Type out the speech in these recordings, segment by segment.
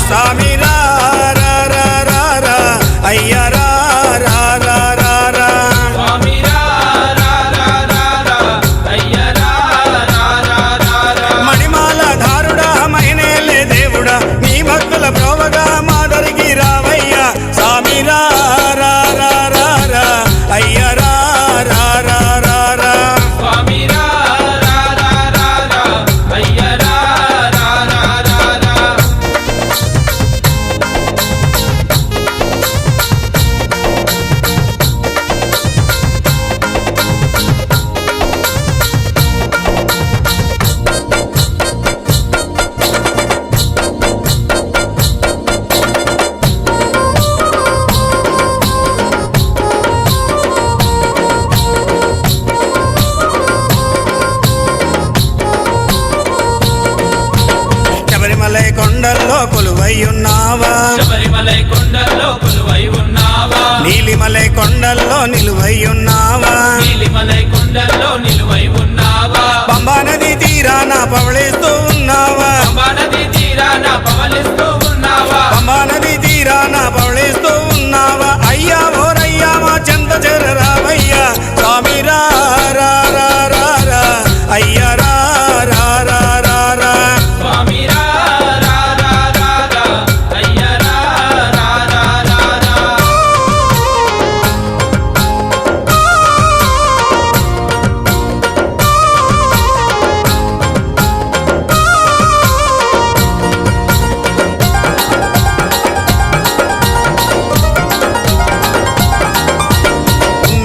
స్వామి రా రా రా రా రా అయ్యా రా రా రా రా రా స్వామి రా రా రా రా రా అయ్యా రా రా రా రా రా మణిమాల ధారుడా మైనేలే దేవుడా నీ భక్తుల ప్రోవగా మాదరికి రావయ్యా స్వామి రా రా రా రా రా అయ్యా రా రా రా రా రా స్వామి రా రా రా రా రా అయ్యా రా రా రా రా రా శబరిమలై కొండల్లో కొలువై ఉన్నావా శబరిమలై కొండల్లో కొలువై ఉన్నావా నీలిమలై కొండల్లో నిలువై ఉన్నావా నీలిమలై కొండల్లో నిలువై ఉన్నావా పంబా నది తీరాన పవళిస్తూ ఉన్నావా పంబా నది తీరాన పవలిస్తూ ఉన్నావా పంబా నది తీరాన పవళిస్తూ ఉన్నావా అయ్యా ఓరయ్యా మా చెంత చేరరావయ్యా స్వామి రా రా రా రా రా అయ్యా రా రా రా రా రా స్వామి రా రా రా రా రా అయ్యా రా రా రా రా రా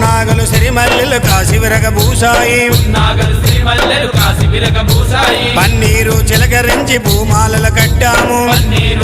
నాగలు సిరిమల్లెలు కాశీ విరగభూషాయి నాగలు శ్రీమల్లెలు కాసి విరగ భూసాయి పన్నీరు చిలకరించి భూమాలలు కట్టాము పన్నీరు